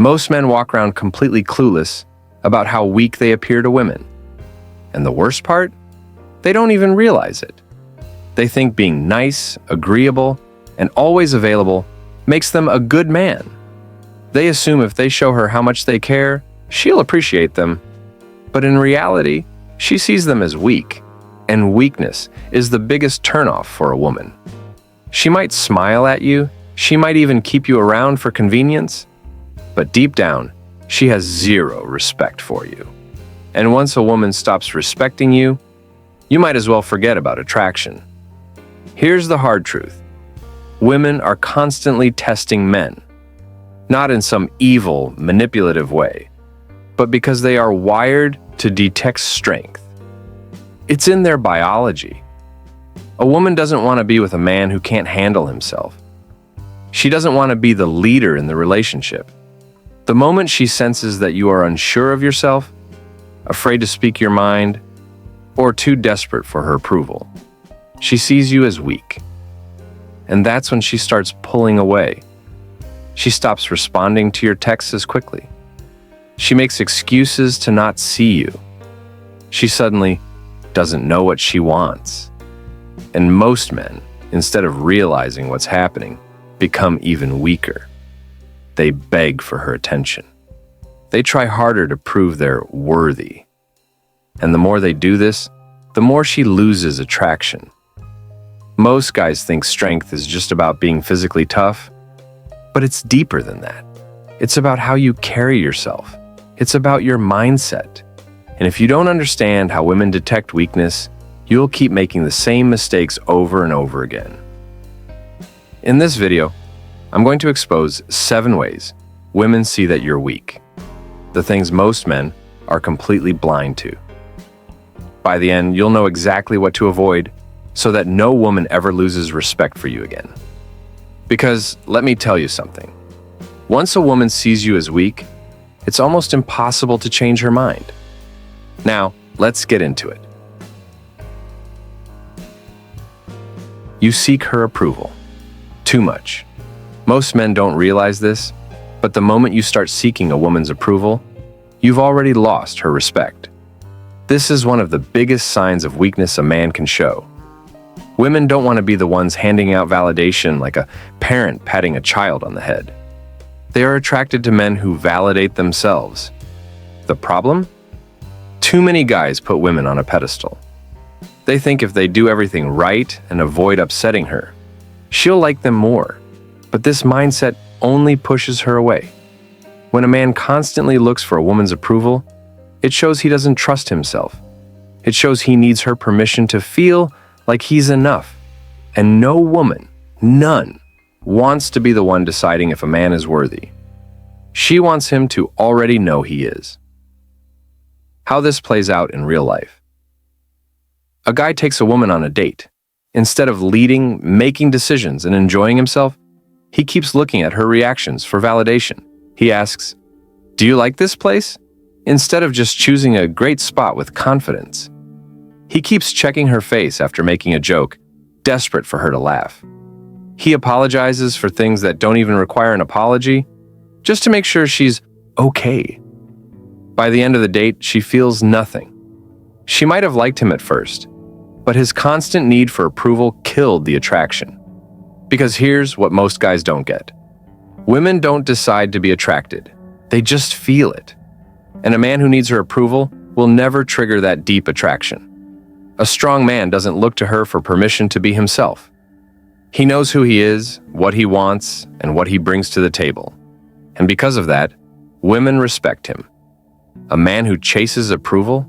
Most men walk around completely clueless about how weak they appear to women. And the worst part? They don't even realize it. They think being nice, agreeable, and always available makes them a good man. They assume if they show her how much they care, she'll appreciate them. But in reality, she sees them as weak, and weakness is the biggest turnoff for a woman. She might smile at you, she might even keep you around for convenience, but deep down, she has zero respect for you. And once a woman stops respecting you, you might as well forget about attraction. Here's the hard truth. Women are constantly testing men, not in some evil, manipulative way, but because they are wired to detect strength. It's in their biology. A woman doesn't want to be with a man who can't handle himself. She doesn't want to be the leader in the relationship. The moment she senses that you are unsure of yourself, afraid to speak your mind, or too desperate for her approval, she sees you as weak. And that's when she starts pulling away. She stops responding to your texts as quickly. She makes excuses to not see you. She suddenly doesn't know what she wants. And most men, instead of realizing what's happening, become even weaker. They beg for her attention. They try harder to prove they're worthy. And the more they do this, the more she loses attraction. Most guys think strength is just about being physically tough, but it's deeper than that. It's about how you carry yourself. It's about your mindset. And if you don't understand how women detect weakness, you'll keep making the same mistakes over and over again. In this video, I'm going to expose 7 ways women see that you're weak. The things most men are completely blind to. By the end, you'll know exactly what to avoid so that no woman ever loses respect for you again. Because let me tell you something. Once a woman sees you as weak, it's almost impossible to change her mind. Now, let's get into it. You seek her approval. Too much. Most men don't realize this, but the moment you start seeking a woman's approval, you've already lost her respect. This is one of the biggest signs of weakness a man can show. Women don't want to be the ones handing out validation like a parent patting a child on the head. They are attracted to men who validate themselves. The problem? Too many guys put women on a pedestal. They think if they do everything right and avoid upsetting her, she'll like them more. But this mindset only pushes her away. When a man constantly looks for a woman's approval, it shows he doesn't trust himself. It shows he needs her permission to feel like he's enough. And no woman, none, wants to be the one deciding if a man is worthy. She wants him to already know he is. How this plays out in real life. A guy takes a woman on a date. Instead of leading, making decisions, and enjoying himself, he keeps looking at her reactions for validation. He asks, "Do you like this place?" Instead of just choosing a great spot with confidence. He keeps checking her face after making a joke, desperate for her to laugh. He apologizes for things that don't even require an apology, just to make sure she's okay. By the end of the date, she feels nothing. She might have liked him at first, but his constant need for approval killed the attraction. Because here's what most guys don't get. Women don't decide to be attracted. They just feel it. And a man who needs her approval will never trigger that deep attraction. A strong man doesn't look to her for permission to be himself. He knows who he is, what he wants, and what he brings to the table. And because of that, women respect him. A man who chases approval?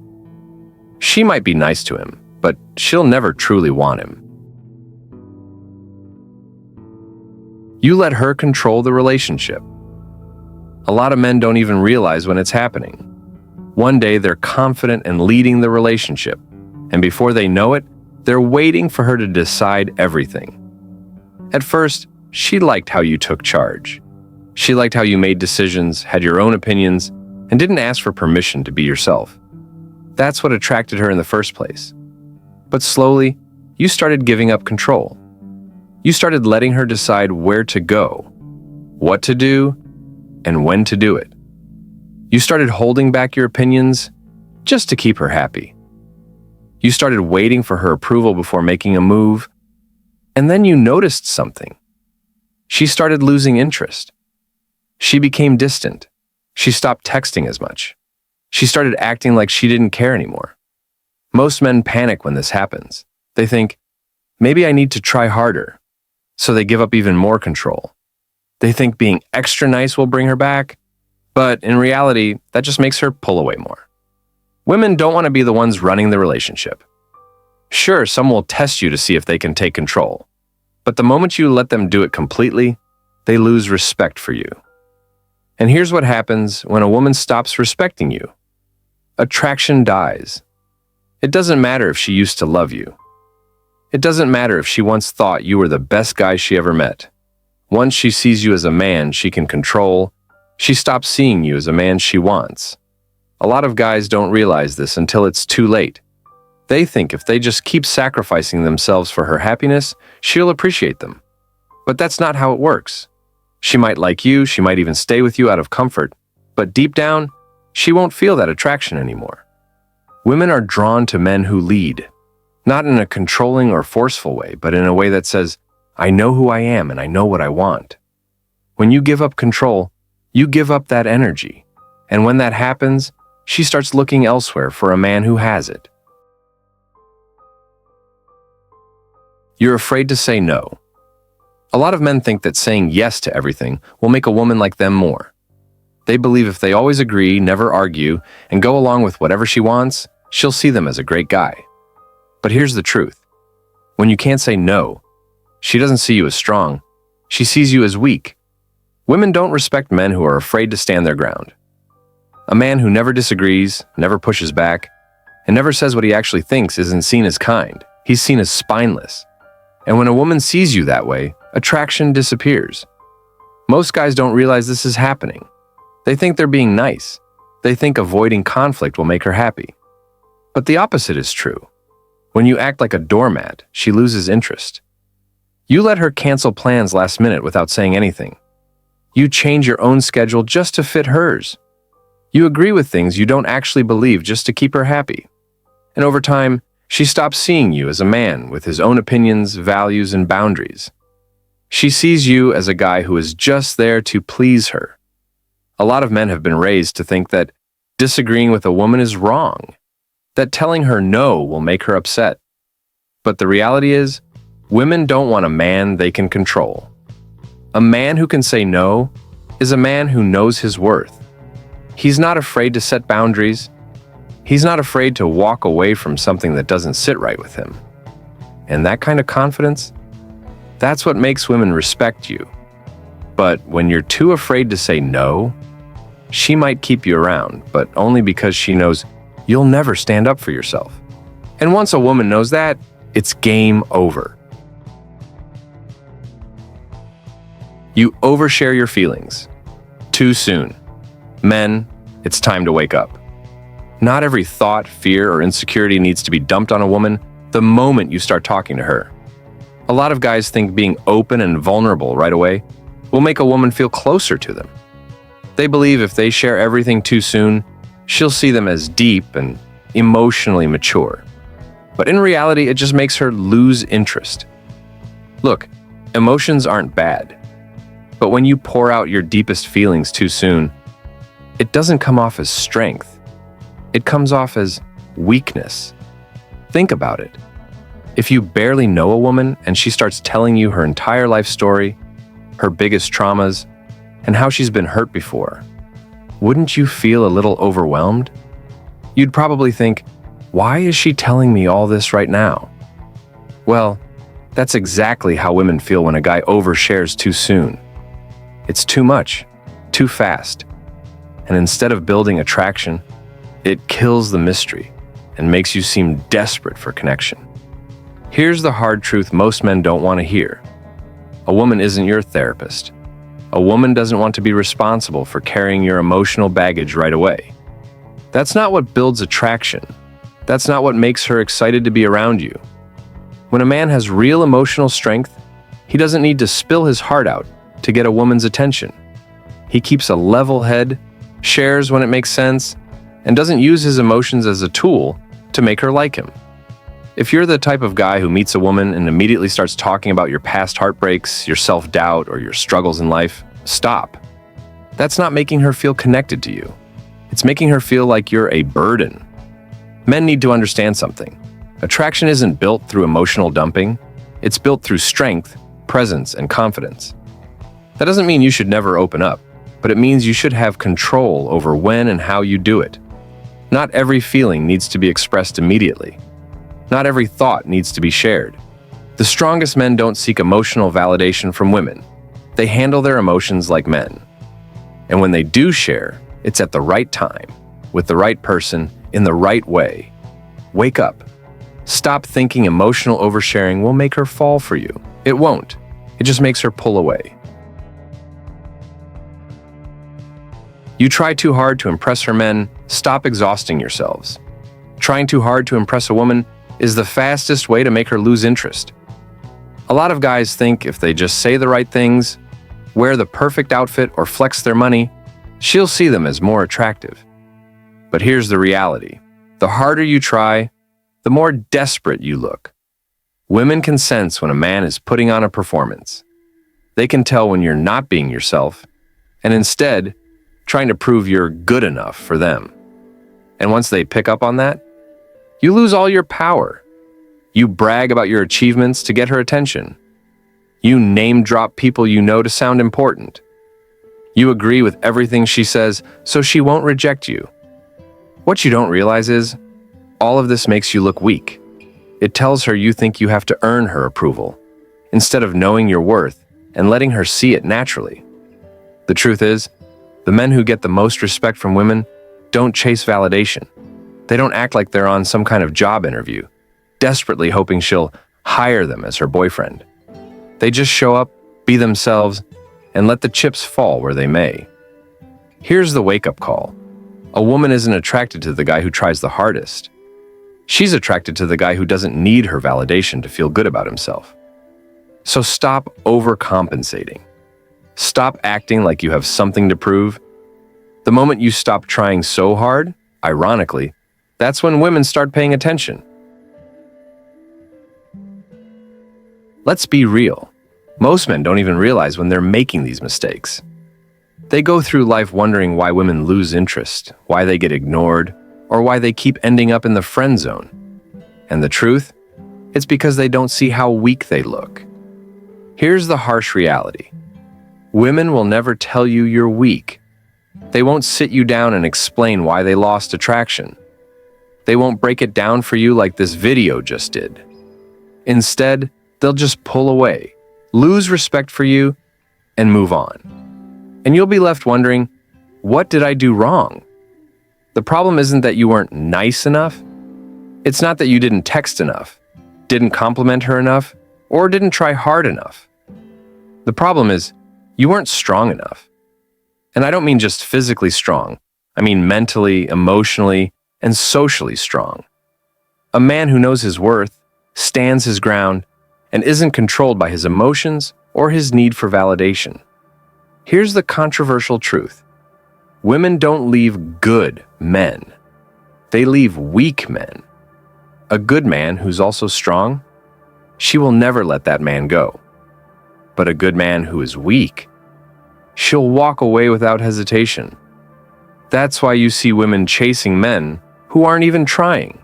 She might be nice to him, but she'll never truly want him. You let her control the relationship. A lot of men don't even realize when it's happening. One day they're confident and leading the relationship, and before they know it, they're waiting for her to decide everything. At first, she liked how you took charge. She liked how you made decisions, had your own opinions, and didn't ask for permission to be yourself. That's what attracted her in the first place. But slowly, you started giving up control. You started letting her decide where to go, what to do, and when to do it. You started holding back your opinions just to keep her happy. You started waiting for her approval before making a move, and then you noticed something. She started losing interest. She became distant. She stopped texting as much. She started acting like she didn't care anymore. Most men panic when this happens. They think, maybe I need to try harder. So they give up even more control. They think being extra nice will bring her back, but in reality, that just makes her pull away more. Women don't want to be the ones running the relationship. Sure, some will test you to see if they can take control, but the moment you let them do it completely, they lose respect for you. And here's what happens when a woman stops respecting you. Attraction dies. It doesn't matter if she used to love you. It doesn't matter if she once thought you were the best guy she ever met. Once she sees you as a man she can control, she stops seeing you as a man she wants. A lot of guys don't realize this until it's too late. They think if they just keep sacrificing themselves for her happiness, she'll appreciate them. But that's not how it works. She might like you, she might even stay with you out of comfort, but deep down, she won't feel that attraction anymore. Women are drawn to men who lead, not in a controlling or forceful way, but in a way that says, I know who I am and I know what I want. When you give up control, you give up that energy. And when that happens, she starts looking elsewhere for a man who has it. You're afraid to say no. A lot of men think that saying yes to everything will make a woman like them more. They believe if they always agree, never argue, and go along with whatever she wants, she'll see them as a great guy. But here's the truth. When you can't say no, she doesn't see you as strong. She sees you as weak. Women don't respect men who are afraid to stand their ground. A man who never disagrees, never pushes back, and never says what he actually thinks isn't seen as kind. He's seen as spineless. And when a woman sees you that way, attraction disappears. Most guys don't realize this is happening. They think they're being nice. They think avoiding conflict will make her happy. But the opposite is true. When you act like a doormat, she loses interest. You let her cancel plans last minute without saying anything. You change your own schedule just to fit hers. You agree with things you don't actually believe just to keep her happy. And over time, she stops seeing you as a man with his own opinions, values, and boundaries. She sees you as a guy who is just there to please her. A lot of men have been raised to think that disagreeing with a woman is wrong, that telling her no will make her upset. But the reality is, women don't want a man they can control. A man who can say no is a man who knows his worth. He's not afraid to set boundaries. He's not afraid to walk away from something that doesn't sit right with him. And that kind of confidence, that's what makes women respect you. But when you're too afraid to say no, she might keep you around, but only because she knows you'll never stand up for yourself. And once a woman knows that, it's game over. You overshare your feelings. Too soon. Men, it's time to wake up. Not every thought, fear, or insecurity needs to be dumped on a woman the moment you start talking to her. A lot of guys think being open and vulnerable right away will make a woman feel closer to them. They believe if they share everything too soon, she'll see them as deep and emotionally mature. But in reality, it just makes her lose interest. Look, emotions aren't bad. But when you pour out your deepest feelings too soon, it doesn't come off as strength. It comes off as weakness. Think about it. If you barely know a woman and she starts telling you her entire life story, her biggest traumas, and how she's been hurt before, wouldn't you feel a little overwhelmed? You'd probably think, why is she telling me all this right now? Well, that's exactly how women feel when a guy overshares too soon. It's too much, too fast. And instead of building attraction, it kills the mystery and makes you seem desperate for connection. Here's the hard truth most men don't want to hear. A woman isn't your therapist. A woman doesn't want to be responsible for carrying your emotional baggage right away. That's not what builds attraction. That's not what makes her excited to be around you. When a man has real emotional strength, he doesn't need to spill his heart out to get a woman's attention. He keeps a level head, shares when it makes sense, and doesn't use his emotions as a tool to make her like him. If you're the type of guy who meets a woman and immediately starts talking about your past heartbreaks, your self-doubt, or your struggles in life, stop. That's not making her feel connected to you. It's making her feel like you're a burden. Men need to understand something. Attraction isn't built through emotional dumping. It's built through strength, presence, and confidence. That doesn't mean you should never open up, but it means you should have control over when and how you do it. Not every feeling needs to be expressed immediately. Not every thought needs to be shared. The strongest men don't seek emotional validation from women. They handle their emotions like men. And when they do share, it's at the right time, with the right person, in the right way. Wake up. Stop thinking emotional oversharing will make her fall for you. It won't. It just makes her pull away. You try too hard to impress her men, stop exhausting yourselves. Trying too hard to impress a woman is the fastest way to make her lose interest. A lot of guys think if they just say the right things, wear the perfect outfit, or flex their money, she'll see them as more attractive. But here's the reality. The harder you try, the more desperate you look. Women can sense when a man is putting on a performance. They can tell when you're not being yourself, and instead, trying to prove you're good enough for them. And once they pick up on that, you lose all your power. You brag about your achievements to get her attention. You name-drop people you know to sound important. You agree with everything she says so she won't reject you. What you don't realize is, all of this makes you look weak. It tells her you think you have to earn her approval, instead of knowing your worth and letting her see it naturally. The truth is, the men who get the most respect from women don't chase validation. They don't act like they're on some kind of job interview, desperately hoping she'll hire them as her boyfriend. They just show up, be themselves, and let the chips fall where they may. Here's the wake-up call. A woman isn't attracted to the guy who tries the hardest. She's attracted to the guy who doesn't need her validation to feel good about himself. So stop overcompensating. Stop acting like you have something to prove. The moment you stop trying so hard, ironically, that's when women start paying attention. Let's be real. Most men don't even realize when they're making these mistakes. They go through life wondering why women lose interest, why they get ignored, or why they keep ending up in the friend zone. And the truth? It's because they don't see how weak they look. Here's the harsh reality. Women will never tell you you're weak. They won't sit you down and explain why they lost attraction. They won't break it down for you like this video just did. Instead, they'll just pull away, lose respect for you, and move on. And you'll be left wondering, what did I do wrong? The problem isn't that you weren't nice enough. It's not that you didn't text enough, didn't compliment her enough, or didn't try hard enough. The problem is, you weren't strong enough. And I don't mean just physically strong. I mean mentally, emotionally, and socially strong. A man who knows his worth, stands his ground, and isn't controlled by his emotions or his need for validation. Here's the controversial truth. Women don't leave good men. They leave weak men. A good man who's also strong, she will never let that man go. But a good man who is weak, she'll walk away without hesitation. That's why you see women chasing men who aren't even trying.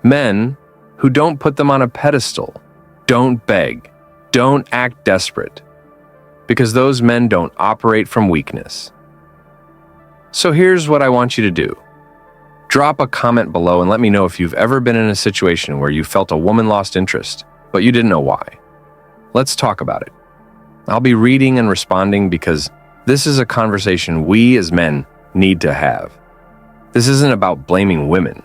Men who don't put them on a pedestal, don't beg, don't act desperate, because those men don't operate from weakness. So here's what I want you to do. Drop a comment below and let me know if you've ever been in a situation where you felt a woman lost interest, but you didn't know why. Let's talk about it. I'll be reading and responding because this is a conversation we as men need to have. This isn't about blaming women.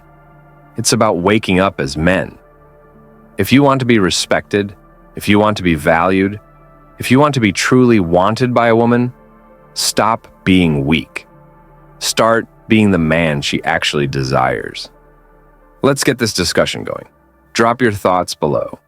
It's about waking up as men. If you want to be respected, if you want to be valued, if you want to be truly wanted by a woman, stop being weak. Start being the man she actually desires. Let's get this discussion going. Drop your thoughts below.